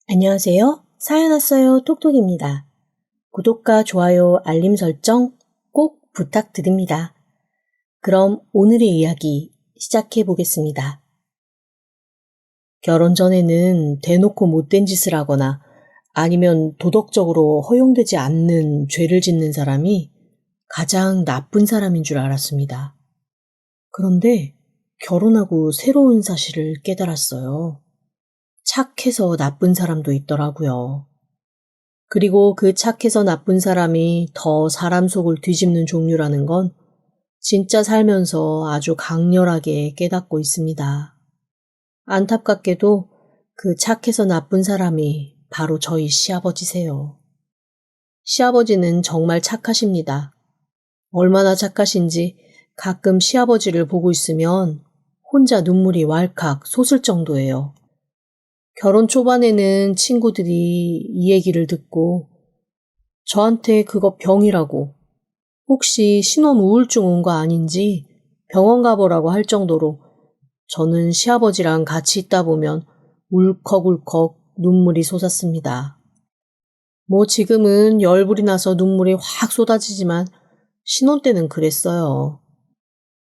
안녕하세요. 사연 왔어요. 톡톡입니다. 구독과 좋아요, 알림 설정 꼭 부탁드립니다. 그럼 오늘의 이야기 시작해 보겠습니다. 결혼 전에는 대놓고 못된 짓을 하거나 아니면 도덕적으로 허용되지 않는 죄를 짓는 사람이 가장 나쁜 사람인 줄 알았습니다. 그런데 결혼하고 새로운 사실을 깨달았어요. 착해서 나쁜 사람도 있더라고요. 그리고 그 착해서 나쁜 사람이 더 사람 속을 뒤집는 종류라는 건 진짜 살면서 아주 강렬하게 깨닫고 있습니다. 안타깝게도 그 착해서 나쁜 사람이 바로 저희 시아버지세요. 시아버지는 정말 착하십니다. 얼마나 착하신지 가끔 시아버지를 보고 있으면 혼자 눈물이 왈칵 솟을 정도예요. 결혼 초반에는 친구들이 이 얘기를 듣고 저한테 그거 병이라고, 혹시 신혼 우울증 온 거 아닌지 병원 가보라고 할 정도로 저는 시아버지랑 같이 있다 보면 울컥울컥 눈물이 솟았습니다. 뭐 지금은 열불이 나서 눈물이 확 쏟아지지만 신혼 때는 그랬어요.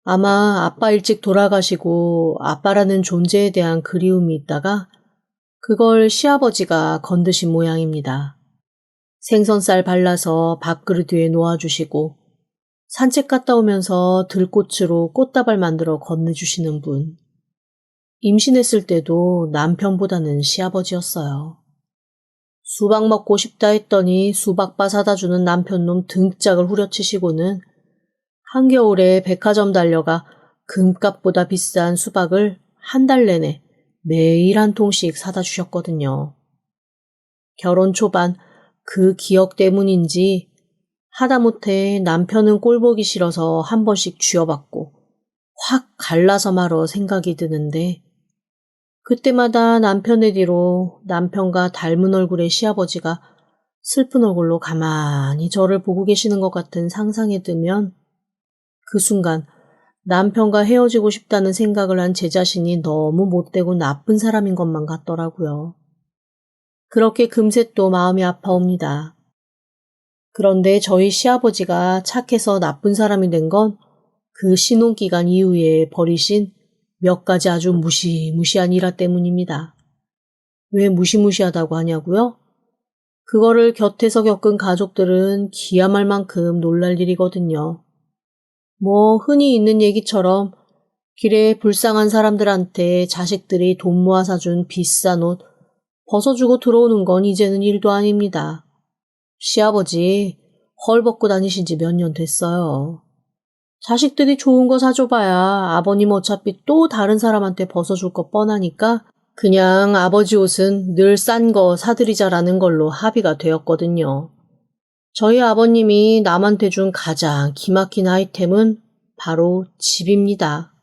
아마 아빠 일찍 돌아가시고 아빠라는 존재에 대한 그리움이 있다가 그걸 시아버지가 건드신 모양입니다. 생선살 발라서 밥그릇 위에 놓아주시고 산책 갔다 오면서 들꽃으로 꽃다발 만들어 건네주시는 분. 임신했을 때도 남편보다는 시아버지였어요. 수박 먹고 싶다 했더니 수박바 사다 주는 남편놈 등짝을 후려치시고는 한겨울에 백화점 달려가 금값보다 비싼 수박을 한 달 내내 매일 한 통씩 사다 주셨거든요. 결혼 초반 그 기억 때문인지 하다못해 남편은 꼴 보기 싫어서 한 번씩 쥐어받고 확 갈라서 말어 생각이 드는데 그때마다 남편의 뒤로 남편과 닮은 얼굴의 시아버지가 슬픈 얼굴로 가만히 저를 보고 계시는 것 같은 상상이 들면 그 순간 남편과 헤어지고 싶다는 생각을 한 제 자신이 너무 못되고 나쁜 사람인 것만 같더라고요. 그렇게 금세 또 마음이 아파옵니다. 그런데 저희 시아버지가 착해서 나쁜 사람이 된 건 그 신혼기간 이후에 벌이신 몇 가지 아주 무시무시한 일화 때문입니다. 왜 무시무시하다고 하냐고요? 그거를 곁에서 겪은 가족들은 기야 말 만큼 놀랄 일이거든요. 뭐 흔히 있는 얘기처럼 길에 불쌍한 사람들한테 자식들이 돈 모아 사준 비싼 옷 벗어주고 들어오는 건 이제는 일도 아닙니다. 시아버지 헐벗고 다니신 지 몇 년 됐어요. 자식들이 좋은 거 사줘봐야 아버님 어차피 또 다른 사람한테 벗어줄 거 뻔하니까 그냥 아버지 옷은 늘 싼 거 사드리자라는 걸로 합의가 되었거든요. 저희 아버님이 남한테 준 가장 기막힌 아이템은 바로 집입니다.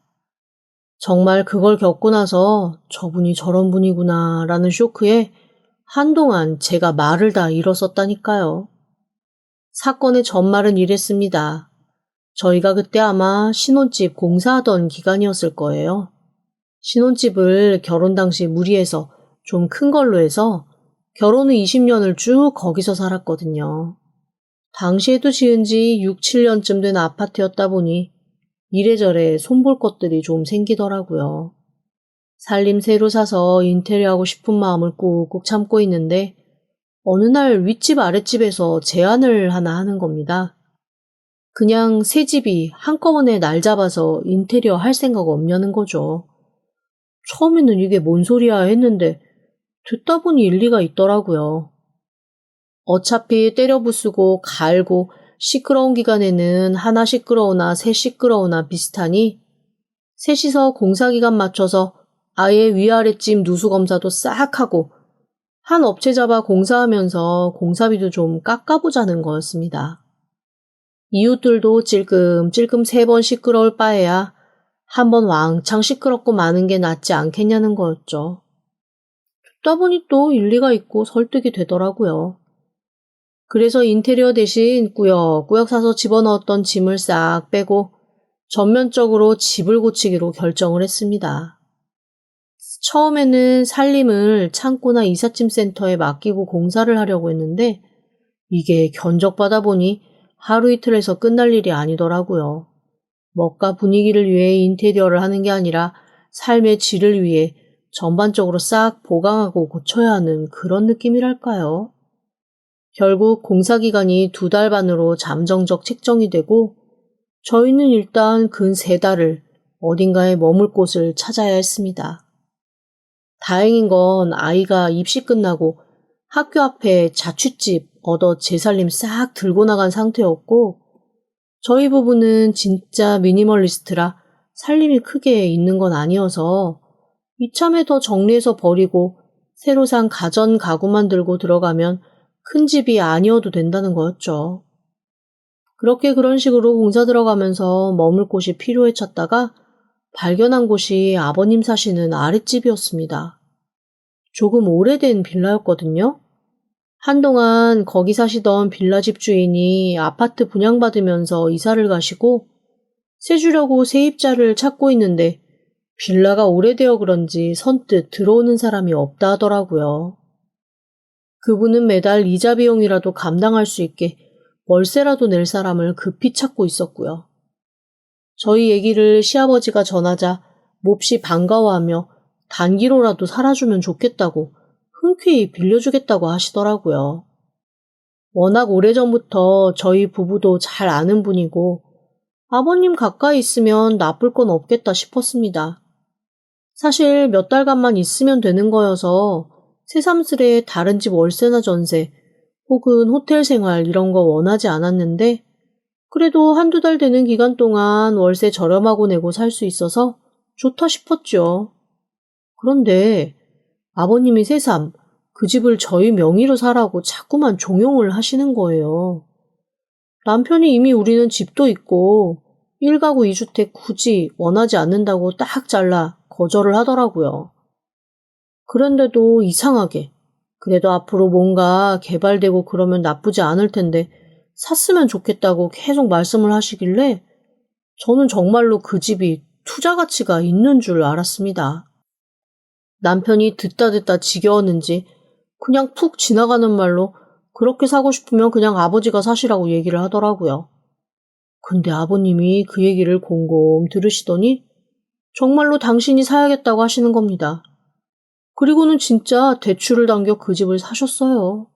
정말 그걸 겪고 나서 저분이 저런 분이구나 라는 쇼크에 한동안 제가 말을 다 잃었었다니까요. 사건의 전말은 이랬습니다. 저희가 그때 아마 신혼집 공사하던 기간이었을 거예요. 신혼집을 결혼 당시 무리해서 좀 큰 걸로 해서 결혼 후 20년을 쭉 거기서 살았거든요. 당시에도 지은 지 6, 7년쯤 된 아파트였다 보니 이래저래 손볼 것들이 좀 생기더라고요. 살림 새로 사서 인테리어 하고 싶은 마음을 꾹꾹 참고 있는데 어느 날 윗집 아랫집에서 제안을 하나 하는 겁니다. 그냥 새 집이 한꺼번에 날 잡아서 인테리어 할 생각 없냐는 거죠. 처음에는 이게 뭔 소리야 했는데 듣다 보니 일리가 있더라고요. 어차피 때려 부수고 갈고 시끄러운 기간에는 하나 시끄러우나 새 시끄러우나 비슷하니 셋이서 공사기간 맞춰서 아예 위아랫집 누수검사도 싹 하고 한 업체 잡아 공사하면서 공사비도 좀 깎아보자는 거였습니다. 이웃들도 찔끔찔끔 3번 시끄러울 바에야 한 번 왕창 시끄럽고 마는 게 낫지 않겠냐는 거였죠. 듣다 보니 또 일리가 있고 설득이 되더라고요. 그래서 인테리어 대신 꾸역꾸역 사서 집어넣었던 짐을 싹 빼고 전면적으로 집을 고치기로 결정을 했습니다. 처음에는 살림을 창고나 이삿짐 센터에 맡기고 공사를 하려고 했는데 이게 견적받아 보니 하루 이틀에서 끝날 일이 아니더라고요. 멋과 분위기를 위해 인테리어를 하는 게 아니라 삶의 질을 위해 전반적으로 싹 보강하고 고쳐야 하는 그런 느낌이랄까요. 결국 공사 기간이 2달 반으로 잠정적 책정이 되고 저희는 일단 근 3달을 어딘가에 머물 곳을 찾아야 했습니다. 다행인 건 아이가 입시 끝나고 학교 앞에 자취집 얻어 재살림 싹 들고 나간 상태였고 저희 부부는 진짜 미니멀리스트라 살림이 크게 있는 건 아니어서 이참에 더 정리해서 버리고 새로 산 가전 가구만 들고 들어가면 큰 집이 아니어도 된다는 거였죠. 그렇게 그런 식으로 공사 들어가면서 머물 곳이 필요해 찾다가 발견한 곳이 아버님 사시는 아랫집이었습니다. 조금 오래된 빌라였거든요. 한동안 거기 사시던 빌라집 주인이 아파트 분양받으면서 이사를 가시고 새 주려고 세입자를 찾고 있는데 빌라가 오래되어 그런지 선뜻 들어오는 사람이 없다 하더라고요. 그분은 매달 이자 비용이라도 감당할 수 있게 월세라도 낼 사람을 급히 찾고 있었고요. 저희 얘기를 시아버지가 전하자 몹시 반가워하며 단기로라도 살아주면 좋겠다고 흔쾌히 빌려주겠다고 하시더라고요. 워낙 오래전부터 저희 부부도 잘 아는 분이고 아버님 가까이 있으면 나쁠 건 없겠다 싶었습니다. 사실 몇 달간만 있으면 되는 거여서 새삼스레 다른 집 월세나 전세 혹은 호텔 생활 이런 거 원하지 않았는데 그래도 1~2달 되는 기간 동안 월세 저렴하고 내고 살 수 있어서 좋다 싶었죠. 그런데 아버님이 새삼 그 집을 저희 명의로 사라고 자꾸만 종용을 하시는 거예요. 남편이 이미 우리는 집도 있고 1가구 2주택 굳이 원하지 않는다고 딱 잘라 거절을 하더라고요. 그런데도 이상하게 그래도 앞으로 뭔가 개발되고 그러면 나쁘지 않을 텐데 샀으면 좋겠다고 계속 말씀을 하시길래 저는 정말로 그 집이 투자 가치가 있는 줄 알았습니다. 남편이 듣다 지겨웠는지 그냥 푹 지나가는 말로 그렇게 사고 싶으면 그냥 아버지가 사시라고 얘기를 하더라고요. 근데 아버님이 그 얘기를 곰곰 들으시더니 정말로 당신이 사야겠다고 하시는 겁니다. 그리고는 진짜 대출을 당겨 그 집을 사셨어요.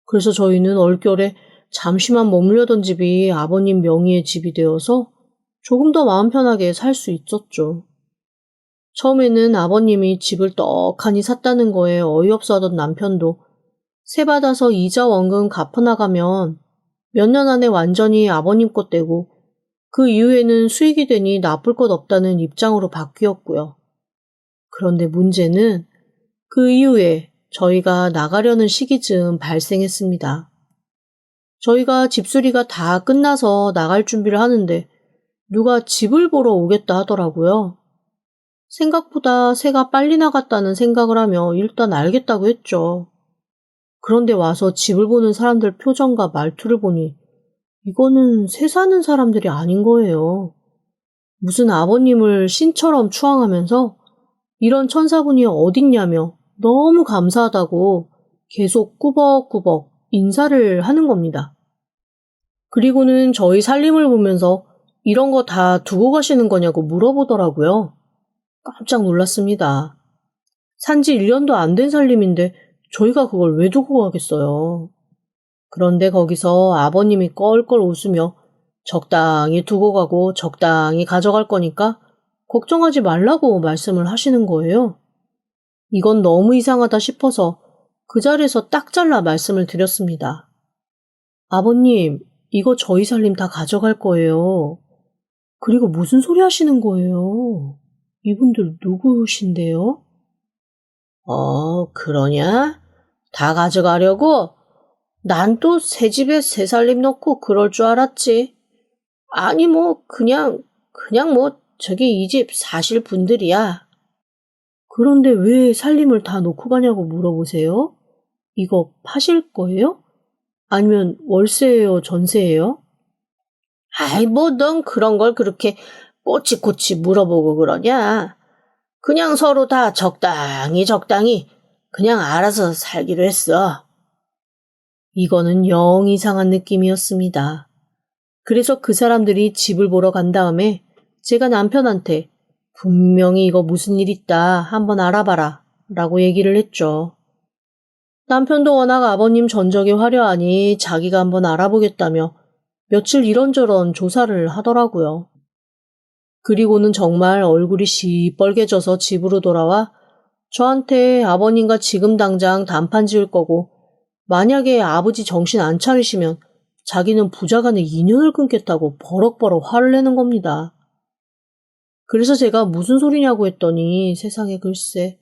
그래서 저희는 얼결에 잠시만 머물려던 집이 아버님 명의의 집이 되어서 조금 더 마음 편하게 살 수 있었죠. 처음에는 아버님이 집을 떡하니 샀다는 거에 어이없어 하던 남편도 세 받아서 이자 원금 갚아나가면 몇 년 안에 완전히 아버님 것 되고 그 이후에는 수익이 되니 나쁠 것 없다는 입장으로 바뀌었고요. 그런데 문제는 그 이후에 저희가 나가려는 시기쯤 발생했습니다. 저희가 집수리가 다 끝나서 나갈 준비를 하는데 누가 집을 보러 오겠다 하더라고요. 생각보다 새가 빨리 나갔다는 생각을 하며 일단 알겠다고 했죠. 그런데 와서 집을 보는 사람들 표정과 말투를 보니 이거는 새 사는 사람들이 아닌 거예요. 무슨 아버님을 신처럼 추앙하면서 이런 천사분이 어딨냐며 너무 감사하다고 계속 꾸벅꾸벅 인사를 하는 겁니다. 그리고는 저희 살림을 보면서 이런 거 다 두고 가시는 거냐고 물어보더라고요. 깜짝 놀랐습니다. 산지 1년도 안 된 살림인데 저희가 그걸 왜 두고 가겠어요. 그런데 거기서 아버님이 껄껄 웃으며 적당히 두고 가고 적당히 가져갈 거니까 걱정하지 말라고 말씀을 하시는 거예요. 이건 너무 이상하다 싶어서 그 자리에서 딱 잘라 말씀을 드렸습니다. 아버님, 이거 저희 살림 다 가져갈 거예요. 그리고 무슨 소리 하시는 거예요? 이분들 누구신데요? 그러냐? 다 가져가려고? 난 또 새 집에 새 살림 넣고 그럴 줄 알았지. 아니 그냥 저기 이 집 사실 분들이야. 그런데 왜 살림을 다 놓고 가냐고 물어보세요? 이거 파실 거예요? 아니면 월세예요, 전세예요? 아이 넌 그런 걸 그렇게 꼬치꼬치 물어보고 그러냐? 그냥 서로 다 적당히 그냥 알아서 살기로 했어. 이거는 영 이상한 느낌이었습니다. 그래서 그 사람들이 집을 보러 간 다음에 제가 남편한테 분명히 이거 무슨 일 있다 한번 알아봐라 라고 얘기를 했죠. 남편도 워낙 아버님 전적이 화려하니 자기가 한번 알아보겠다며 며칠 이런저런 조사를 하더라고요. 그리고는 정말 얼굴이 시뻘개져서 집으로 돌아와 저한테 아버님과 지금 당장 단판 지을 거고 만약에 아버지 정신 안 차리시면 자기는 부자간에 인연을 끊겠다고 버럭버럭 화를 내는 겁니다. 그래서 제가 무슨 소리냐고 했더니 세상에 글쎄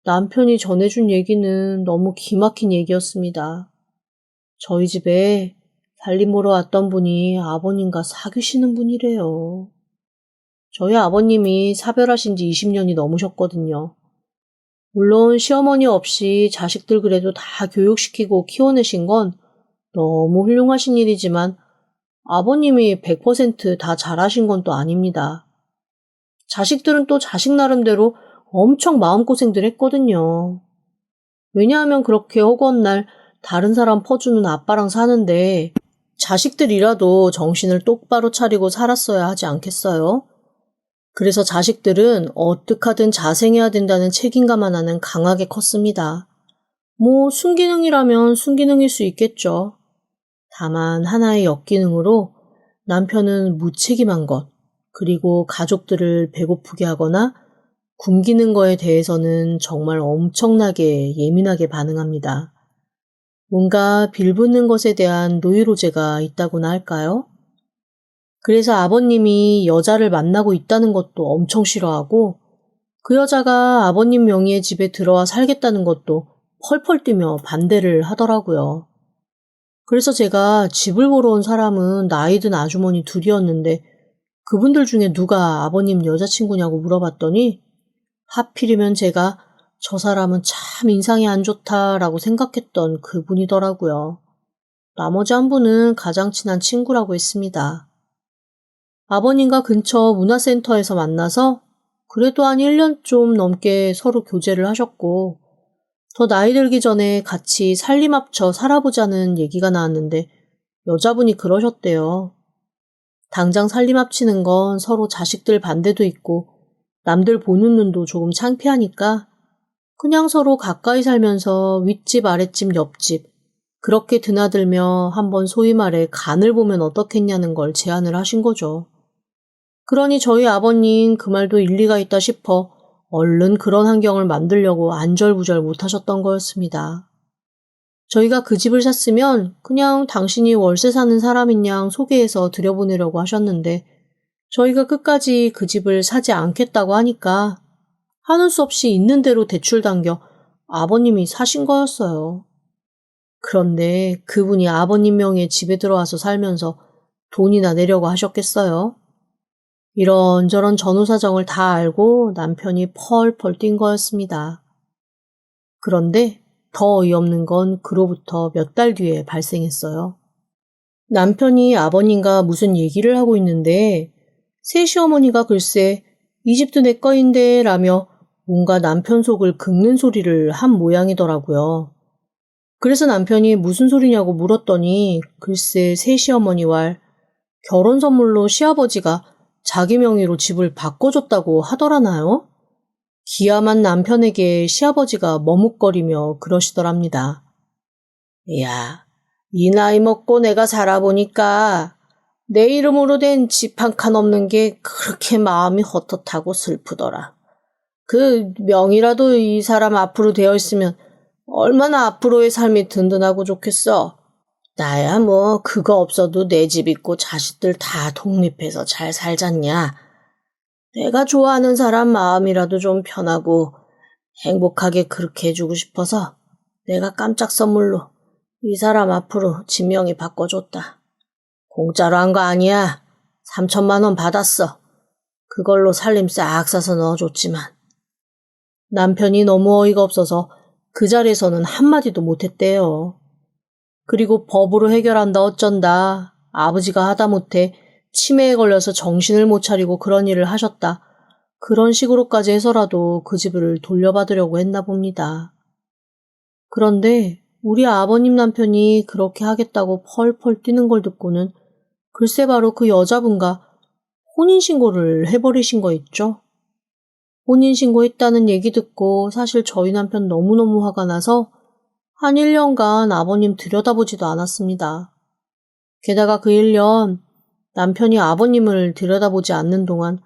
남편이 전해준 얘기는 너무 기막힌 얘기였습니다. 저희 집에 살림 보러 왔던 분이 아버님과 사귀시는 분이래요. 저희 아버님이 사별하신 지 20년이 넘으셨거든요. 물론 시어머니 없이 자식들 그래도 다 교육시키고 키워내신 건 너무 훌륭하신 일이지만 아버님이 100% 다 잘하신 건 또 아닙니다. 자식들은 또 자식 나름대로 엄청 마음고생들 했거든요. 왜냐하면 그렇게 허구한 날 다른 사람 퍼주는 아빠랑 사는데 자식들이라도 정신을 똑바로 차리고 살았어야 하지 않겠어요? 그래서 자식들은 어떡하든 자생해야 된다는 책임감 하나는 강하게 컸습니다. 뭐 순기능이라면 순기능일 수 있겠죠. 다만 하나의 역기능으로 남편은 무책임한 것, 그리고 가족들을 배고프게 하거나 굶기는 거에 대해서는 정말 엄청나게 예민하게 반응합니다. 뭔가 빌붙는 것에 대한 노이로제가 있다고나 할까요? 그래서 아버님이 여자를 만나고 있다는 것도 엄청 싫어하고 그 여자가 아버님 명의의 집에 들어와 살겠다는 것도 펄펄 뛰며 반대를 하더라고요. 그래서 제가 집을 보러 온 사람은 나이 든 아주머니 둘이었는데 그분들 중에 누가 아버님 여자친구냐고 물어봤더니 하필이면 제가 저 사람은 참 인상이 안 좋다라고 생각했던 그분이더라고요. 나머지 한 분은 가장 친한 친구라고 했습니다. 아버님과 근처 문화센터에서 만나서 그래도 한 1년 좀 넘게 서로 교제를 하셨고 더 나이 들기 전에 같이 살림 합쳐 살아보자는 얘기가 나왔는데 여자분이 그러셨대요. 당장 살림 합치는 건 서로 자식들 반대도 있고 남들 보는 눈도 조금 창피하니까 그냥 서로 가까이 살면서 윗집 아랫집 옆집 그렇게 드나들며 한번 소위 말해 간을 보면 어떻겠냐는 걸 제안을 하신 거죠. 그러니 저희 아버님 그 말도 일리가 있다 싶어 얼른 그런 환경을 만들려고 안절부절 못하셨던 거였습니다. 저희가 그 집을 샀으면 그냥 당신이 월세 사는 사람인 양 소개해서 들여보내려고 하셨는데 저희가 끝까지 그 집을 사지 않겠다고 하니까 하는 수 없이 있는 대로 대출 당겨 아버님이 사신 거였어요. 그런데 그분이 아버님 명의의 집에 들어와서 살면서 돈이나 내려고 하셨겠어요? 이런저런 전후 사정을 다 알고 남편이 펄펄 뛴 거였습니다. 그런데 더 어이없는 건 그로부터 몇 달 뒤에 발생했어요. 남편이 아버님과 무슨 얘기를 하고 있는데 새 시어머니가 글쎄 이 집도 내 거인데 라며 뭔가 남편 속을 긁는 소리를 한 모양이더라고요. 그래서 남편이 무슨 소리냐고 물었더니 글쎄 새 시어머니와 결혼 선물로 시아버지가 자기 명의로 집을 바꿔줬다고 하더라나요? 기아만 남편에게 시아버지가 머뭇거리며 그러시더랍니다. 야, 이 나이 먹고 내가 살아보니까 내 이름으로 된 집 한 칸 없는 게 그렇게 마음이 헛헛하고 슬프더라. 그 명이라도 이 사람 앞으로 되어 있으면 얼마나 앞으로의 삶이 든든하고 좋겠어. 나야 뭐 그거 없어도 내 집 있고 자식들 다 독립해서 잘 살잖냐. 내가 좋아하는 사람 마음이라도 좀 편하고 행복하게 그렇게 해주고 싶어서 내가 깜짝 선물로 이 사람 앞으로 지명이 바꿔줬다. 공짜로 한 거 아니야. 3천만 원 받았어. 그걸로 살림 싹 싸서 넣어줬지만. 남편이 너무 어이가 없어서 그 자리에서는 한마디도 못했대요. 그리고 법으로 해결한다 어쩐다. 아버지가 하다못해 치매에 걸려서 정신을 못 차리고 그런 일을 하셨다. 그런 식으로까지 해서라도 그 집을 돌려받으려고 했나 봅니다. 그런데 우리 아버님 남편이 그렇게 하겠다고 펄펄 뛰는 걸 듣고는 글쎄 바로 그 여자분과 혼인신고를 해버리신 거 있죠? 혼인신고했다는 얘기 듣고 사실 저희 남편 너무너무 화가 나서 한 1년간 아버님 들여다보지도 않았습니다. 게다가 그 1년 남편이 아버님을 들여다보지 않는 동안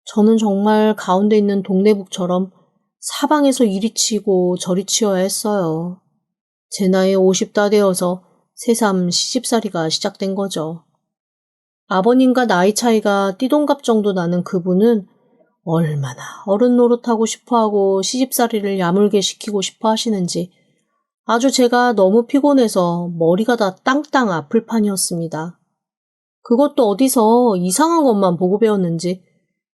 저는 정말 가운데 있는 동네북처럼 사방에서 이리 치고 저리 치여야 했어요. 제 나이에 50다 되어서 새삼 시집살이가 시작된 거죠. 아버님과 나이 차이가 띠동갑 정도 나는 그분은 얼마나 어른 노릇하고 싶어하고 시집살이를 야물게 시키고 싶어 하시는지 아주 제가 너무 피곤해서 머리가 다 땅땅 아플 판이었습니다. 그것도 어디서 이상한 것만 보고 배웠는지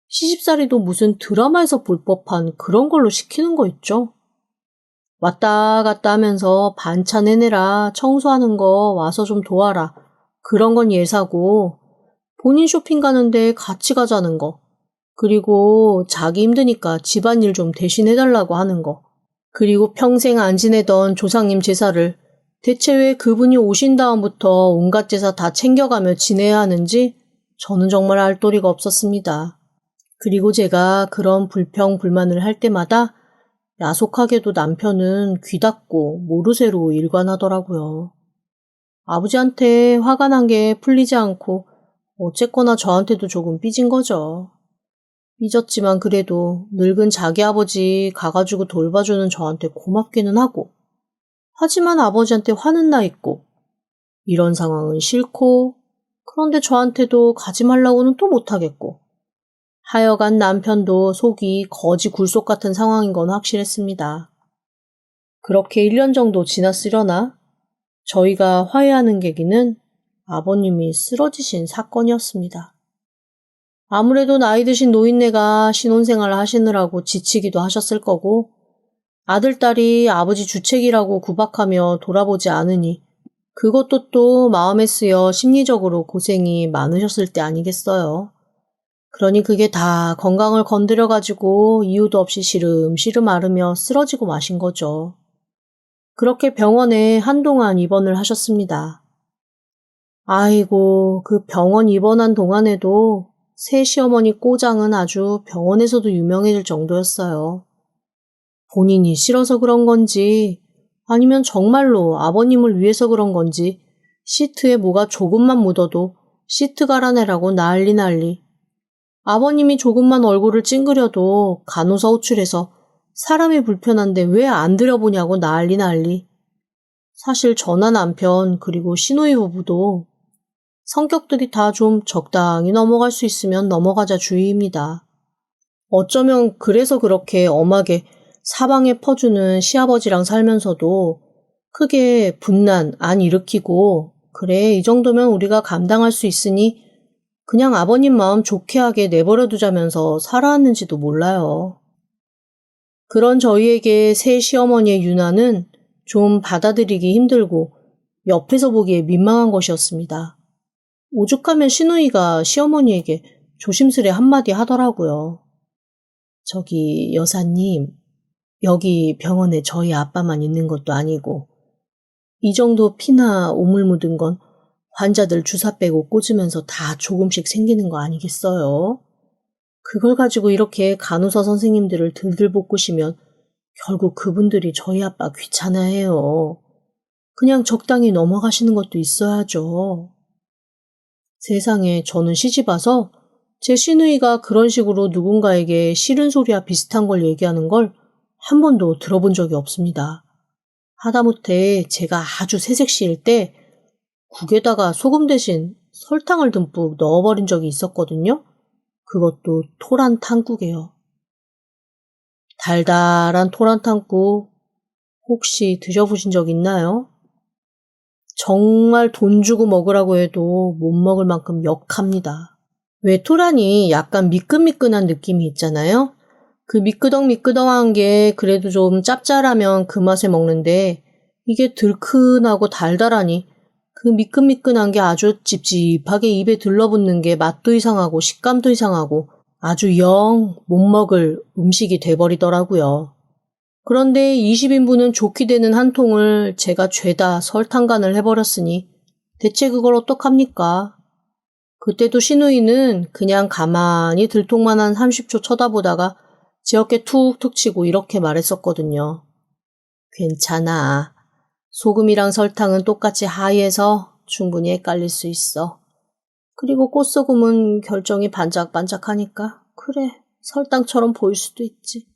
시집살이도 무슨 드라마에서 볼 법한 그런 걸로 시키는 거 있죠? 왔다 갔다 하면서 반찬 해내라, 청소하는 거 와서 좀 도와라. 그런 건 예사고 본인 쇼핑 가는데 같이 가자는 거. 그리고 자기 힘드니까 집안일 좀 대신해달라고 하는 거. 그리고 평생 안 지내던 조상님 제사를 대체 왜 그분이 오신 다음부터 온갖 제사 다 챙겨가며 지내야 하는지 저는 정말 알 도리가 없었습니다. 그리고 제가 그런 불평불만을 할 때마다 야속하게도 남편은 귀 닫고 모르쇠로 일관하더라고요. 아버지한테 화가 난 게 풀리지 않고 어쨌거나 저한테도 조금 삐진 거죠. 삐졌지만 그래도 늙은 자기 아버지 가가지고 돌봐주는 저한테 고맙기는 하고 하지만 아버지한테 화는 나 있고 이런 상황은 싫고 그런데 저한테도 가지 말라고는 또 못하겠고 하여간 남편도 속이 거지 굴속 같은 상황인 건 확실했습니다. 그렇게 1년 정도 지났으려나 저희가 화해하는 계기는 아버님이 쓰러지신 사건이었습니다. 아무래도 나이 드신 노인네가 신혼생활을 하시느라고 지치기도 하셨을 거고 아들, 딸이 아버지 주책이라고 구박하며 돌아보지 않으니 그것도 또 마음에 쓰여 심리적으로 고생이 많으셨을 때 아니겠어요. 그러니 그게 다 건강을 건드려가지고 이유도 없이 시름시름 앓으며 쓰러지고 마신 거죠. 그렇게 병원에 한동안 입원을 하셨습니다. 아이고, 그 병원 입원한 동안에도 새 시어머니 꼬장은 아주 병원에서도 유명해질 정도였어요. 본인이 싫어서 그런 건지 아니면 정말로 아버님을 위해서 그런 건지 시트에 뭐가 조금만 묻어도 시트 갈아내라고 난리. 아버님이 조금만 얼굴을 찡그려도 간호사 호출해서 사람이 불편한데 왜 안 들여보냐고 난리. 사실 저나 남편 그리고 시누이 부부도 성격들이 다 좀 적당히 넘어갈 수 있으면 넘어가자 주의입니다. 어쩌면 그래서 그렇게 엄하게 사방에 퍼주는 시아버지랑 살면서도 크게 분난 안 일으키고 그래 이 정도면 우리가 감당할 수 있으니 그냥 아버님 마음 좋게 하게 내버려 두자면서 살아왔는지도 몰라요. 그런 저희에게 새 시어머니의 유난은 좀 받아들이기 힘들고 옆에서 보기에 민망한 것이었습니다. 오죽하면 시누이가 시어머니에게 조심스레 한마디 하더라고요. 저기 여사님, 여기 병원에 저희 아빠만 있는 것도 아니고 이 정도 피나 오물 묻은 건 환자들 주사 빼고 꽂으면서 다 조금씩 생기는 거 아니겠어요? 그걸 가지고 이렇게 간호사 선생님들을 들들 볶으시면 결국 그분들이 저희 아빠 귀찮아해요. 그냥 적당히 넘어가시는 것도 있어야죠. 세상에 저는 시집와서 제 시누이가 그런 식으로 누군가에게 싫은 소리와 비슷한 걸 얘기하는 걸 한 번도 들어본 적이 없습니다. 하다못해 제가 아주 새색시일 때 국에다가 소금 대신 설탕을 듬뿍 넣어버린 적이 있었거든요. 그것도 토란탕국이에요. 달달한 토란탕국 혹시 드셔보신 적 있나요? 정말 돈 주고 먹으라고 해도 못 먹을 만큼 역합니다. 왜 토란이 약간 미끈미끈한 느낌이 있잖아요? 그 미끄덩미끄덩한 게 그래도 좀 짭짤하면 그 맛에 먹는데 이게 들큰하고 달달하니 그 미끈미끈한 게 아주 찝찝하게 입에 들러붙는 게 맛도 이상하고 식감도 이상하고 아주 영 못 먹을 음식이 돼버리더라고요. 그런데 20인분은 좋게 되는 한 통을 제가 죄다 설탕간을 해버렸으니 대체 그걸 어떡합니까? 그때도 시누이는 그냥 가만히 들통만 한 30초 쳐다보다가 제 어깨 툭툭 치고 이렇게 말했었거든요. 괜찮아. 소금이랑 설탕은 똑같이 하이해서 충분히 헷갈릴 수 있어. 그리고 꽃소금은 결정이 반짝반짝하니까 그래, 설탕처럼 보일 수도 있지.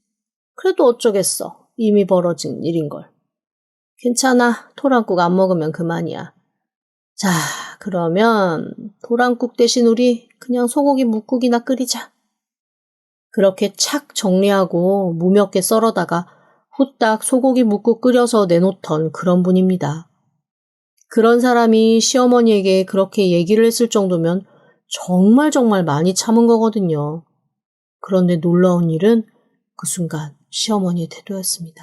그래도 어쩌겠어. 이미 벌어진 일인걸. 괜찮아. 토랑국 안 먹으면 그만이야. 자, 그러면 토랑국 대신 우리 그냥 소고기 묵국이나 끓이자. 그렇게 착 정리하고 무몇개 썰어다가 후딱 소고기 묵국 끓여서 내놓던 그런 분입니다. 그런 사람이 시어머니에게 그렇게 얘기를 했을 정도면 정말 많이 참은 거거든요. 그런데 놀라운 일은 그 순간 시어머니의 태도였습니다.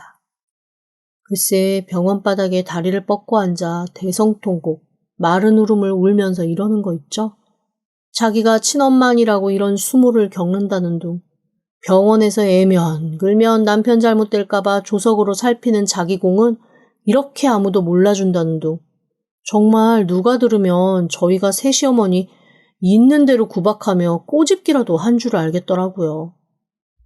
글쎄 병원 바닥에 다리를 뻗고 앉아 대성통곡, 마른 울음을 울면서 이러는 거 있죠? 자기가 친엄마니라고 이런 수모를 겪는다는 둥, 병원에서 애면 끌면 남편 잘못될까봐 조석으로 살피는 자기 공은 이렇게 아무도 몰라준다는 둥, 정말 누가 들으면 저희가 새 시어머니 있는 대로 구박하며 꼬집기라도 한 줄 알겠더라고요.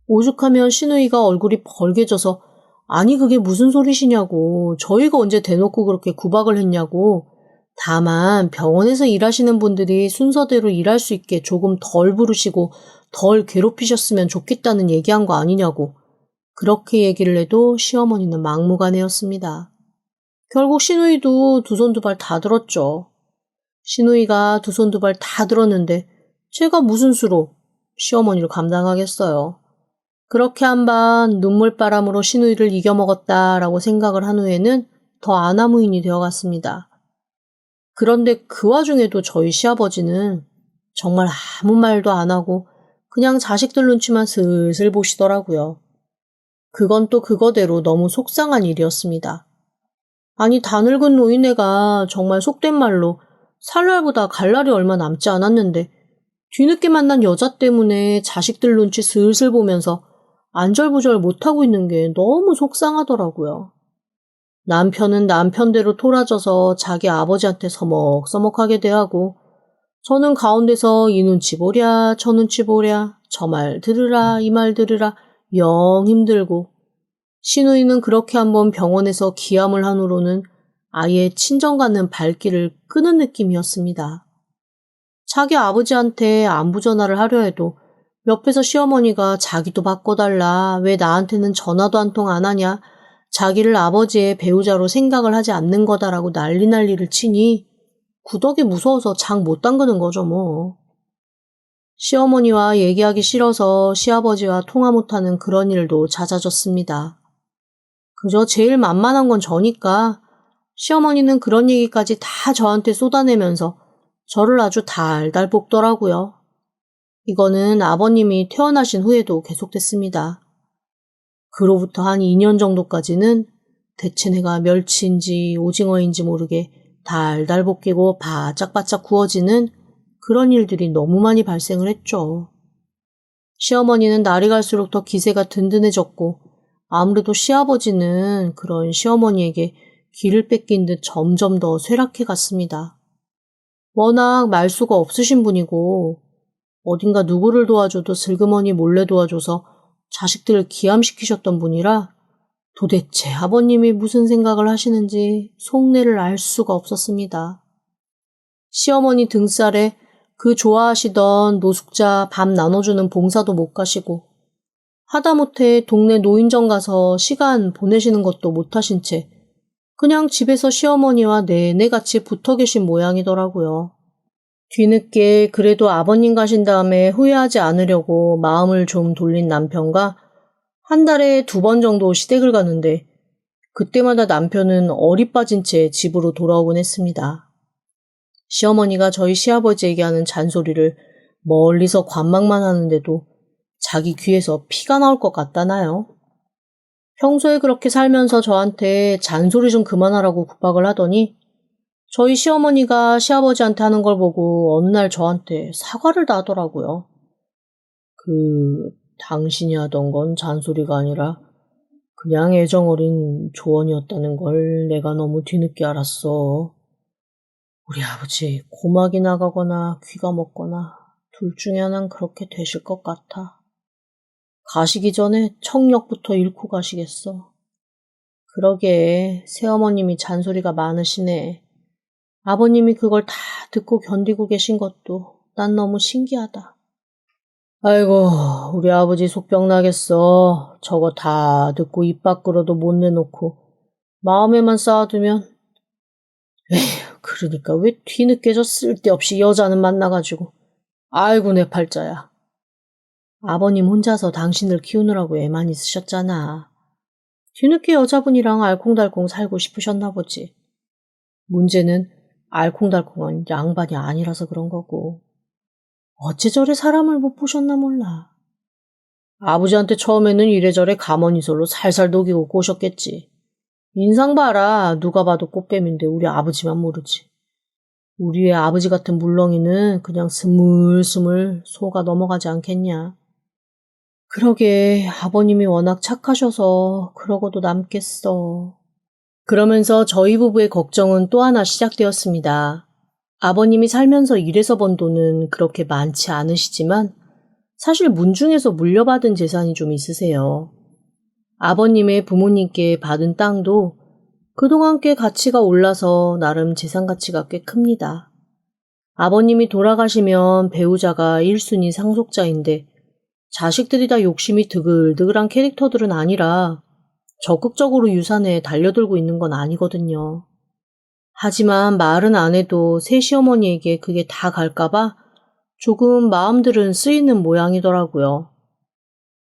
오죽하면 시누이가 얼굴이 벌개져서 아니 그게 무슨 소리시냐고, 저희가 언제 대놓고 그렇게 구박을 했냐고, 다만 병원에서 일하시는 분들이 순서대로 일할 수 있게 조금 덜 부르시고 덜 괴롭히셨으면 좋겠다는 얘기한 거 아니냐고 그렇게 얘기를 해도 시어머니는 막무가내였습니다. 결국 시누이도 두 손 두 발 다 들었죠. 시누이가 두 손 두 발 다 들었는데 제가 무슨 수로 시어머니를 감당하겠어요. 그렇게 한번 눈물바람으로 시누이를 이겨먹었다라고 생각을 한 후에는 더 아나무인이 되어갔습니다. 그런데 그 와중에도 저희 시아버지는 정말 아무 말도 안 하고 그냥 자식들 눈치만 슬슬 보시더라고요. 그건 또 그거대로 너무 속상한 일이었습니다. 아니 다 늙은 노인네가 정말 속된 말로 살 날보다 갈 날이 얼마 남지 않았는데 뒤늦게 만난 여자 때문에 자식들 눈치 슬슬 보면서 안절부절 못하고 있는 게 너무 속상하더라고요. 남편은 남편대로 토라져서 자기 아버지한테 서먹서먹하게 대하고 저는 가운데서 이 눈치 보랴 저 눈치 보랴 저 말 들으라 이 말 들으라 영 힘들고 시누이는 그렇게 한번 병원에서 기함을 한 후로는 아예 친정 가는 발길을 끄는 느낌이었습니다. 자기 아버지한테 안부 전화를 하려 해도 옆에서 시어머니가 자기도 바꿔달라, 왜 나한테는 전화도 한 통 안 하냐, 자기를 아버지의 배우자로 생각을 하지 않는 거다라고 난리를 치니 구덕이 무서워서 장 못 담그는 거죠 뭐. 시어머니와 얘기하기 싫어서 시아버지와 통화 못하는 그런 일도 잦아졌습니다. 그저 제일 만만한 건 저니까 시어머니는 그런 얘기까지 다 저한테 쏟아내면서 저를 아주 달달 볶더라고요. 이거는 아버님이 태어나신 후에도 계속됐습니다. 그로부터 한 2년 정도까지는 대체 내가 멸치인지 오징어인지 모르게 달달 볶이고 바짝바짝 구워지는 그런 일들이 너무 많이 발생을 했죠. 시어머니는 날이 갈수록 더 기세가 든든해졌고 아무래도 시아버지는 그런 시어머니에게 기를 뺏긴 듯 점점 더 쇠락해 갔습니다. 워낙 말수가 없으신 분이고 어딘가 누구를 도와줘도 슬그머니 몰래 도와줘서 자식들을 기함시키셨던 분이라 도대체 아버님이 무슨 생각을 하시는지 속내를 알 수가 없었습니다. 시어머니 등살에 그 좋아하시던 노숙자 밥 나눠주는 봉사도 못 가시고 하다못해 동네 노인정 가서 시간 보내시는 것도 못하신 채 그냥 집에서 시어머니와 내내 같이 붙어 계신 모양이더라고요. 뒤늦게 그래도 아버님 가신 다음에 후회하지 않으려고 마음을 좀 돌린 남편과 한 달에 2번 정도 시댁을 가는데 그때마다 남편은 어리 빠진 채 집으로 돌아오곤 했습니다. 시어머니가 저희 시아버지에게 하는 잔소리를 멀리서 관망만 하는데도 자기 귀에서 피가 나올 것 같다나요? 평소에 그렇게 살면서 저한테 잔소리 좀 그만하라고 구박을 하더니 저희 시어머니가 시아버지한테 하는 걸 보고 어느 날 저한테 사과를 다 하더라고요. 당신이 하던 건 잔소리가 아니라 그냥 애정어린 조언이었다는 걸 내가 너무 뒤늦게 알았어. 우리 아버지 고막이 나가거나 귀가 먹거나 둘 중에 하나는 그렇게 되실 것 같아. 가시기 전에 청력부터 잃고 가시겠어. 그러게 새어머님이 잔소리가 많으시네. 아버님이 그걸 다 듣고 견디고 계신 것도 난 너무 신기하다. 아이고, 우리 아버지 속병 나겠어. 저거 다 듣고 입 밖으로도 못 내놓고 마음에만 쌓아두면. 에휴, 그러니까 왜 뒤늦게 저 쓸데없이 여자는 만나가지고. 아이고, 내 팔자야. 아버님 혼자서 당신을 키우느라고 애만 있으셨잖아. 뒤늦게 여자분이랑 알콩달콩 살고 싶으셨나 보지. 문제는 알콩달콩한 양반이 아니라서 그런 거고. 어째 저래 사람을 못 보셨나 몰라. 아버지한테 처음에는 이래저래 가머니솔로 살살 녹이고 꼬셨겠지. 인상 봐라. 누가 봐도 꽃뱀인데 우리 아버지만 모르지. 우리의 아버지 같은 물렁이는 그냥 스물스물 속아 넘어가지 않겠냐. 그러게 아버님이 워낙 착하셔서 그러고도 남겠어. 그러면서 저희 부부의 걱정은 또 하나 시작되었습니다. 아버님이 살면서 일해서 번 돈은 그렇게 많지 않으시지만 사실 문중에서 물려받은 재산이 좀 있으세요. 아버님의 부모님께 받은 땅도 그동안 꽤 가치가 올라서 나름 재산 가치가 꽤 큽니다. 아버님이 돌아가시면 배우자가 1순위 상속자인데 자식들이 다 욕심이 드글드글한 캐릭터들은 아니라 적극적으로 유산에 달려들고 있는 건 아니거든요. 하지만 말은 안 해도 새 시어머니에게 그게 다 갈까봐 조금 마음들은 쓰이는 모양이더라고요.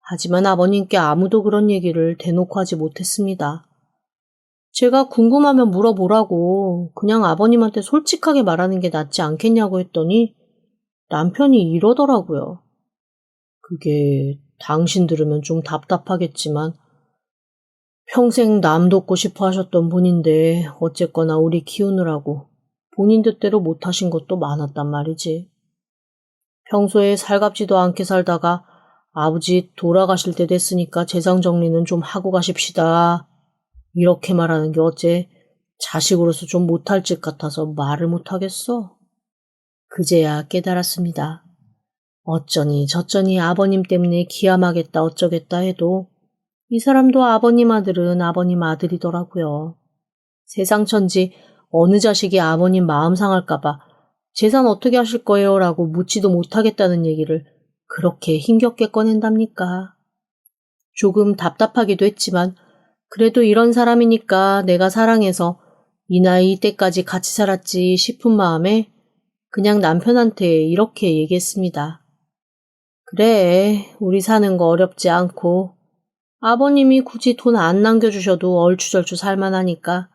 하지만 아버님께 아무도 그런 얘기를 대놓고 하지 못했습니다. 제가 궁금하면 물어보라고 그냥 아버님한테 솔직하게 말하는 게 낫지 않겠냐고 했더니 남편이 이러더라고요. 그게 당신 들으면 좀 답답하겠지만 평생 남 돕고 싶어 하셨던 분인데 어쨌거나 우리 키우느라고 본인 뜻대로 못하신 것도 많았단 말이지. 평소에 살갑지도 않게 살다가 아버지 돌아가실 때 됐으니까 재산 정리는 좀 하고 가십시다. 이렇게 말하는 게 어째 자식으로서 좀 못할 짓 같아서 말을 못하겠어. 그제야 깨달았습니다. 어쩌니 저쩌니 아버님 때문에 기함하겠다 어쩌겠다 해도 이 사람도 아버님 아들은 아버님 아들이더라고요. 세상천지 어느 자식이 아버님 마음 상할까봐 재산 어떻게 하실 거예요? 라고 묻지도 못하겠다는 얘기를 그렇게 힘겹게 꺼낸답니까? 조금 답답하기도 했지만 그래도 이런 사람이니까 내가 사랑해서 이 나이 이때까지 같이 살았지 싶은 마음에 그냥 남편한테 이렇게 얘기했습니다. 그래, 우리 사는 거 어렵지 않고 아버님이 굳이 돈 안 남겨주셔도 얼추절추 살만하니까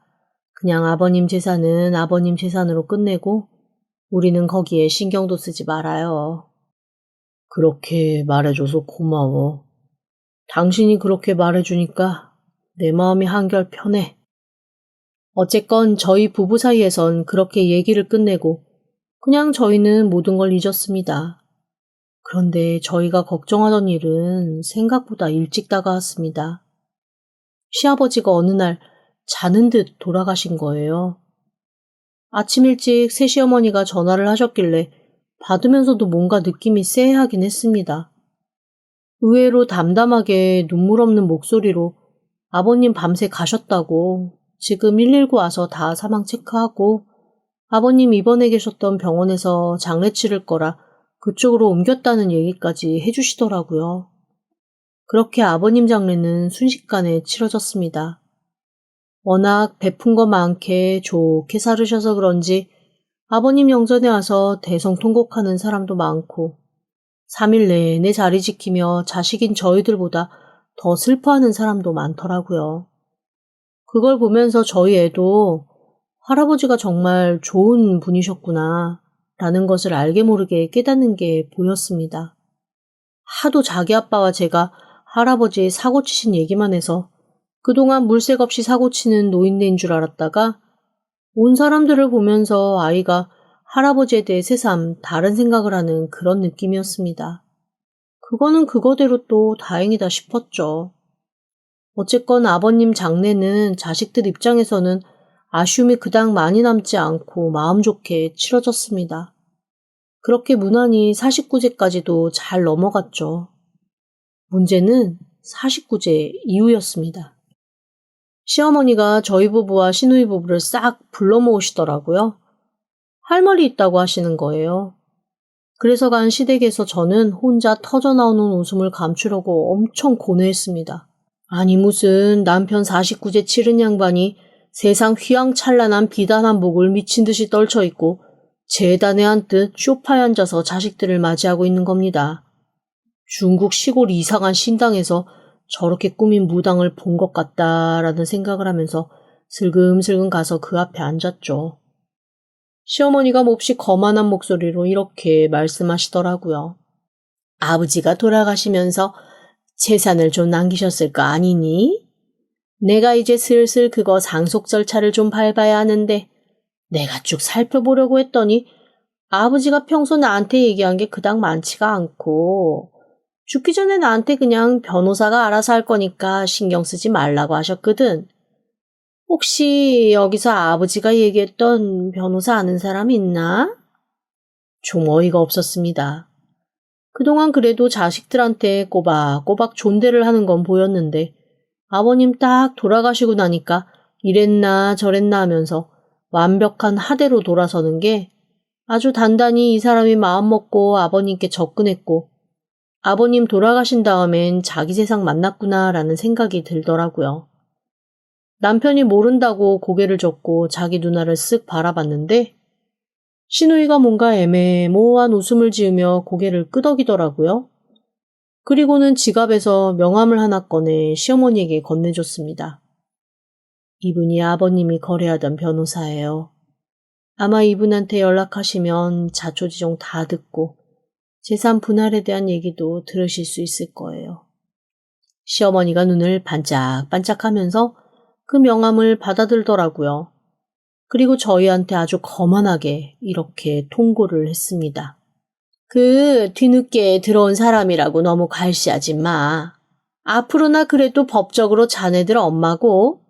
그냥 아버님 재산은 아버님 재산으로 끝내고 우리는 거기에 신경도 쓰지 말아요. 그렇게 말해줘서 고마워. 당신이 그렇게 말해주니까 내 마음이 한결 편해. 어쨌건 저희 부부 사이에선 그렇게 얘기를 끝내고 그냥 저희는 모든 걸 잊었습니다. 그런데 저희가 걱정하던 일은 생각보다 일찍 다가왔습니다. 시아버지가 어느 날 자는 듯 돌아가신 거예요. 아침 일찍 새시어머니가 전화를 하셨길래 받으면서도 뭔가 느낌이 쎄하긴 했습니다. 의외로 담담하게 눈물 없는 목소리로 아버님 밤새 가셨다고 지금 119 와서 다 사망 체크하고 아버님 입원해 계셨던 병원에서 장례 치를 거라 그쪽으로 옮겼다는 얘기까지 해주시더라고요. 그렇게 아버님 장례는 순식간에 치러졌습니다. 워낙 베푼 거 많게 좋게 살으셔서 그런지 아버님 영전에 와서 대성통곡하는 사람도 많고 3일 내내 자리 지키며 자식인 저희들보다 더 슬퍼하는 사람도 많더라고요. 그걸 보면서 저희 애도 할아버지가 정말 좋은 분이셨구나 라는 것을 알게 모르게 깨닫는 게 보였습니다. 하도 자기 아빠와 제가 할아버지 사고 치신 얘기만 해서 그동안 물색 없이 사고 치는 노인네인 줄 알았다가 온 사람들을 보면서 아이가 할아버지에 대해 새삼 다른 생각을 하는 그런 느낌이었습니다. 그거는 그거대로 또 다행이다 싶었죠. 어쨌건 아버님 장례는 자식들 입장에서는 아쉬움이 그닥 많이 남지 않고 마음 좋게 치러졌습니다. 그렇게 무난히 49제까지도 잘 넘어갔죠. 문제는 49제 이후였습니다. 시어머니가 저희 부부와 시누이 부부를 싹 불러 모으시더라고요. 할 말이 있다고 하시는 거예요. 그래서 간 시댁에서 저는 혼자 터져나오는 웃음을 감추려고 엄청 고뇌했습니다. 아니 무슨 남편 49제 치른 양반이 세상 휘황찬란한 비단 한복을 미친 듯이 떨쳐 입고 재단에 앉듯 소파에 앉아서 자식들을 맞이하고 있는 겁니다. 중국 시골 이상한 신당에서 저렇게 꾸민 무당을 본 것 같다라는 생각을 하면서 슬금슬금 가서 그 앞에 앉았죠. 시어머니가 몹시 거만한 목소리로 이렇게 말씀하시더라고요. 아버지가 돌아가시면서 재산을 좀 남기셨을 거 아니니? 내가 이제 슬슬 그거 상속 절차를 좀 밟아야 하는데 내가 쭉 살펴보려고 했더니 아버지가 평소 나한테 얘기한 게 그닥 많지가 않고 죽기 전에 나한테 그냥 변호사가 알아서 할 거니까 신경 쓰지 말라고 하셨거든. 혹시 여기서 아버지가 얘기했던 변호사 아는 사람 있나? 좀 어이가 없었습니다. 그동안 그래도 자식들한테 꼬박꼬박 존대를 하는 건 보였는데 아버님 딱 돌아가시고 나니까 이랬나 저랬나 하면서 완벽한 하대로 돌아서는 게 아주 단단히 이 사람이 마음먹고 아버님께 접근했고 아버님 돌아가신 다음엔 자기 세상 만났구나라는 생각이 들더라고요. 남편이 모른다고 고개를 젓고 자기 누나를 쓱 바라봤는데 시누이가 뭔가 애매모호한 웃음을 지으며 고개를 끄덕이더라고요. 그리고는 지갑에서 명함을 하나 꺼내 시어머니에게 건네줬습니다. 이분이 아버님이 거래하던 변호사예요. 아마 이분한테 연락하시면 자초지종 다 듣고 재산 분할에 대한 얘기도 들으실 수 있을 거예요. 시어머니가 눈을 반짝반짝하면서 그 명함을 받아들더라고요. 그리고 저희한테 아주 거만하게 이렇게 통고를 했습니다. 그 뒤늦게 들어온 사람이라고 너무 갈시하지 마. 앞으로나 그래도 법적으로 자네들 엄마고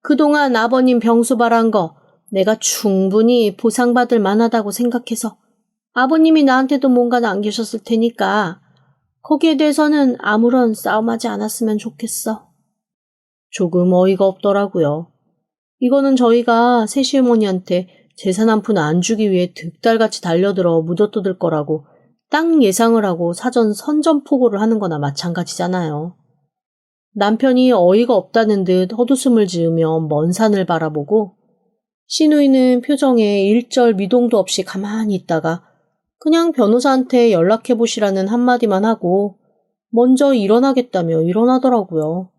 그동안 아버님 병수 바란 거 내가 충분히 보상받을 만하다고 생각해서 아버님이 나한테도 뭔가 남기셨을 테니까 거기에 대해서는 아무런 싸움하지 않았으면 좋겠어. 조금 어이가 없더라고요. 이거는 저희가 새시어머니한테 재산 한 푼 안 주기 위해 득달같이 달려들어 묻어뜯을 거라고 딱 예상을 하고 사전 선전포고를 하는 거나 마찬가지잖아요. 남편이 어이가 없다는 듯 헛웃음을 지으며 먼 산을 바라보고 시누이는 표정에 일절 미동도 없이 가만히 있다가 그냥 변호사한테 연락해보시라는 한마디만 하고 먼저 일어나겠다며 일어나더라고요.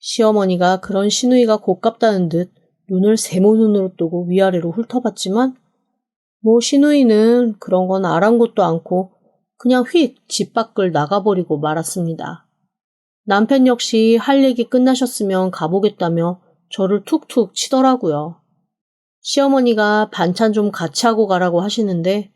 시어머니가 그런 시누이가 고깝다는 듯 눈을 세모눈으로 뜨고 위아래로 훑어봤지만 시누이는 그런 건 아랑곳도 않고 그냥 휙 집 밖을 나가버리고 말았습니다. 남편 역시 할 얘기 끝나셨으면 가보겠다며 저를 툭툭 치더라고요. 시어머니가 반찬 좀 같이 하고 가라고 하시는데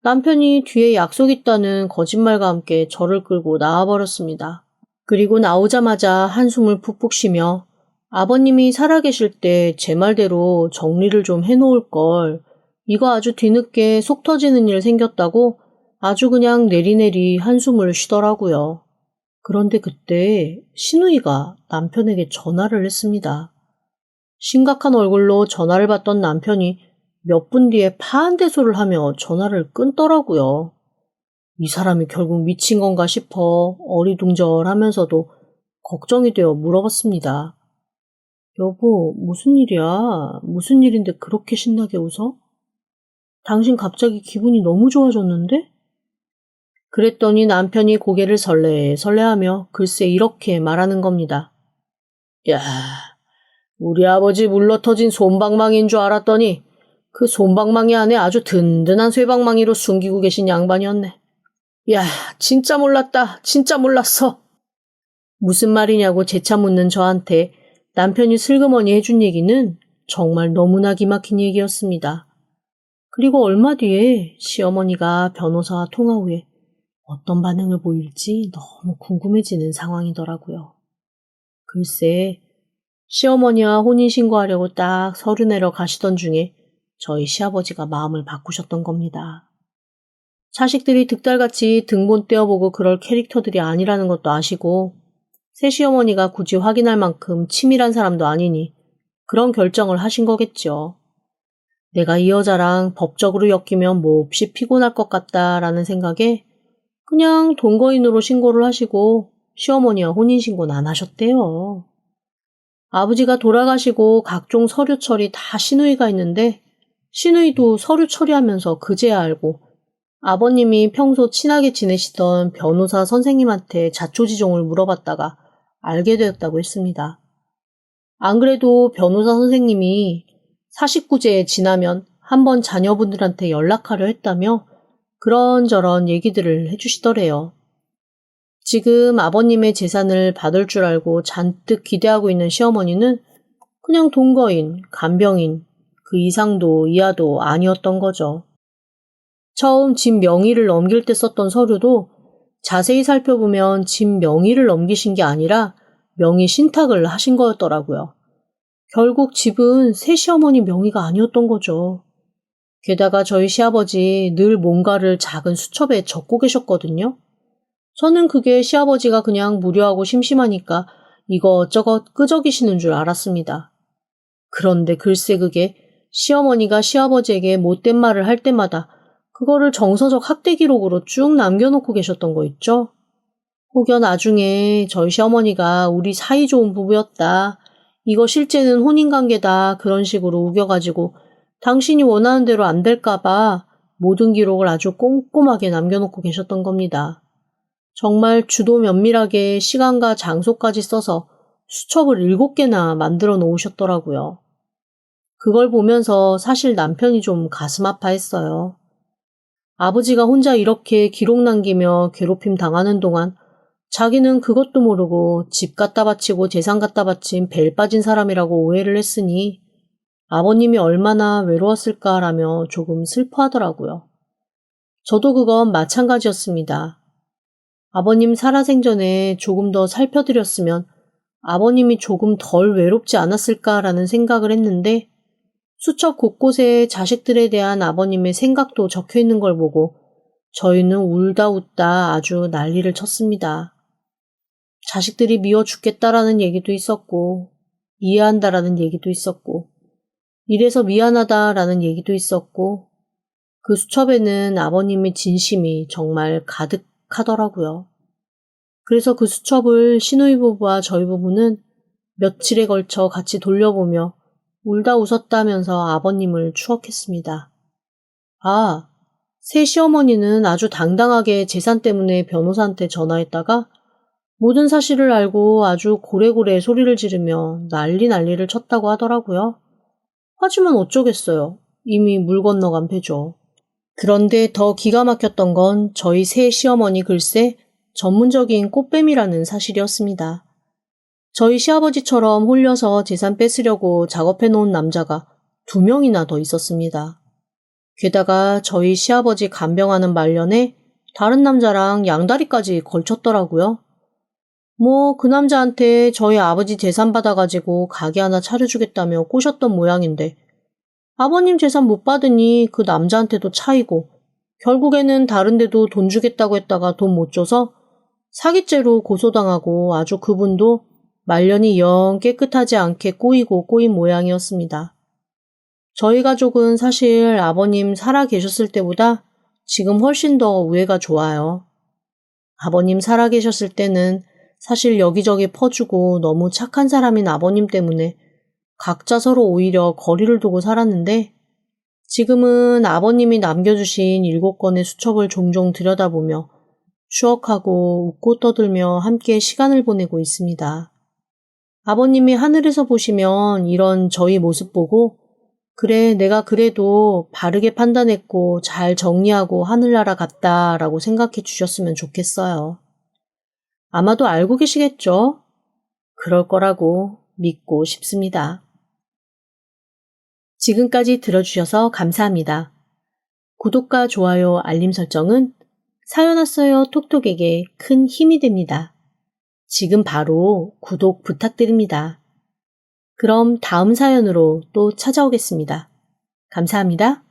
남편이 뒤에 약속 있다는 거짓말과 함께 저를 끌고 나와버렸습니다. 그리고 나오자마자 한숨을 푹푹 쉬며 아버님이 살아계실 때 제 말대로 정리를 좀 해놓을 걸 이거 아주 뒤늦게 속 터지는 일 생겼다고 아주 그냥 내리내리 한숨을 쉬더라고요. 그런데 그때 시누이가 남편에게 전화를 했습니다. 심각한 얼굴로 전화를 받던 남편이 몇 분 뒤에 파한대소를 하며 전화를 끊더라고요. 이 사람이 결국 미친 건가 싶어 어리둥절하면서도 걱정이 되어 물어봤습니다. 여보, 무슨 일이야? 무슨 일인데 그렇게 신나게 웃어? 당신 갑자기 기분이 너무 좋아졌는데? 그랬더니 남편이 고개를 설레설레하며 글쎄 이렇게 말하는 겁니다. 야, 우리 아버지 물러터진 솜방망이인 줄 알았더니 그 솜방망이 안에 아주 든든한 쇠방망이로 숨기고 계신 양반이었네. 야, 진짜 몰랐다. 진짜 몰랐어. 무슨 말이냐고 재차 묻는 저한테 남편이 슬그머니 해준 얘기는 정말 너무나 기막힌 얘기였습니다. 그리고 얼마 뒤에 시어머니가 변호사와 통화 후에 어떤 반응을 보일지 너무 궁금해지는 상황이더라고요. 글쎄, 시어머니와 혼인신고하려고 딱 서류 내러 가시던 중에 저희 시아버지가 마음을 바꾸셨던 겁니다. 자식들이 득달같이 등본 떼어보고 그럴 캐릭터들이 아니라는 것도 아시고 새시어머니가 굳이 확인할 만큼 치밀한 사람도 아니니 그런 결정을 하신 거겠죠. 내가 이 여자랑 법적으로 엮이면 몹시 피곤할 것 같다라는 생각에 그냥 동거인으로 신고를 하시고 시어머니와 혼인신고는 안 하셨대요. 아버지가 돌아가시고 각종 서류 처리 다 시누이가 있는데 시누이도 서류 처리하면서 그제야 알고 아버님이 평소 친하게 지내시던 변호사 선생님한테 자초지종을 물어봤다가 알게 되었다고 했습니다. 안 그래도 변호사 선생님이 49세 지나면 한번 자녀분들한테 연락하려 했다며 그런저런 얘기들을 해주시더래요. 지금 아버님의 재산을 받을 줄 알고 잔뜩 기대하고 있는 시어머니는 그냥 동거인, 간병인, 그 이상도 이하도 아니었던 거죠. 처음 집 명의를 넘길 때 썼던 서류도 자세히 살펴보면 집 명의를 넘기신 게 아니라 명의 신탁을 하신 거였더라고요. 결국 집은 새시어머니 명의가 아니었던 거죠. 게다가 저희 시아버지 늘 뭔가를 작은 수첩에 적고 계셨거든요. 저는 그게 시아버지가 그냥 무료하고 심심하니까 이것저것 끄적이시는 줄 알았습니다. 그런데 글쎄 그게 시어머니가 시아버지에게 못된 말을 할 때마다 그거를 정서적 학대 기록으로 쭉 남겨놓고 계셨던 거 있죠? 혹여 나중에 저희 시어머니가 우리 사이 좋은 부부였다. 이거 실제는 혼인관계다. 그런 식으로 우겨가지고 당신이 원하는 대로 안 될까봐 모든 기록을 아주 꼼꼼하게 남겨놓고 계셨던 겁니다. 정말 주도 면밀하게 시간과 장소까지 써서 수첩을 7개나 만들어 놓으셨더라고요. 그걸 보면서 사실 남편이 좀 가슴 아파했어요. 아버지가 혼자 이렇게 기록 남기며 괴롭힘 당하는 동안 자기는 그것도 모르고 집 갖다 바치고 재산 갖다 바친 벨 빠진 사람이라고 오해를 했으니 아버님이 얼마나 외로웠을까라며 조금 슬퍼하더라고요. 저도 그건 마찬가지였습니다. 아버님 살아생전에 조금 더 살펴드렸으면 아버님이 조금 덜 외롭지 않았을까라는 생각을 했는데 수첩 곳곳에 자식들에 대한 아버님의 생각도 적혀 있는 걸 보고 저희는 울다 웃다 아주 난리를 쳤습니다. 자식들이 미워 죽겠다라는 얘기도 있었고 이해한다라는 얘기도 있었고 이래서 미안하다라는 얘기도 있었고 그 수첩에는 아버님의 진심이 정말 가득하더라고요. 그래서 그 수첩을 시누이 부부와 저희 부부는 며칠에 걸쳐 같이 돌려보며 울다 웃었다면서 아버님을 추억했습니다. 아, 새 시어머니는 아주 당당하게 재산 때문에 변호사한테 전화했다가 모든 사실을 알고 아주 고래고래 소리를 지르며 난리를 쳤다고 하더라고요. 하지만 어쩌겠어요. 이미 물 건너간 배죠. 그런데 더 기가 막혔던 건 저희 새 시어머니 글쎄 전문적인 꽃뱀이라는 사실이었습니다. 저희 시아버지처럼 홀려서 재산 뺏으려고 작업해놓은 남자가 2명이나 더 있었습니다. 게다가 저희 시아버지 간병하는 말년에 다른 남자랑 양다리까지 걸쳤더라고요. 그 남자한테 저희 아버지 재산 받아가지고 가게 하나 차려주겠다며 꼬셨던 모양인데 아버님 재산 못 받으니 그 남자한테도 차이고 결국에는 다른 데도 돈 주겠다고 했다가 돈 못 줘서 사기죄로 고소당하고 아주 그분도 말년이 영 깨끗하지 않게 꼬인 모양이었습니다. 저희 가족은 사실 아버님 살아 계셨을 때보다 지금 훨씬 더 우애가 좋아요. 아버님 살아 계셨을 때는 사실 여기저기 퍼주고 너무 착한 사람인 아버님 때문에 각자 서로 오히려 거리를 두고 살았는데 지금은 아버님이 남겨주신 7권의 수첩을 종종 들여다보며 추억하고 웃고 떠들며 함께 시간을 보내고 있습니다. 아버님이 하늘에서 보시면 이런 저희 모습 보고 그래 내가 그래도 바르게 판단했고 잘 정리하고 하늘나라 갔다라고 생각해 주셨으면 좋겠어요. 아마도 알고 계시겠죠? 그럴 거라고 믿고 싶습니다. 지금까지 들어주셔서 감사합니다. 구독과 좋아요, 알림 설정은 사연 왔어요 톡톡에게 큰 힘이 됩니다. 지금 바로 구독 부탁드립니다. 그럼 다음 사연으로 또 찾아오겠습니다. 감사합니다.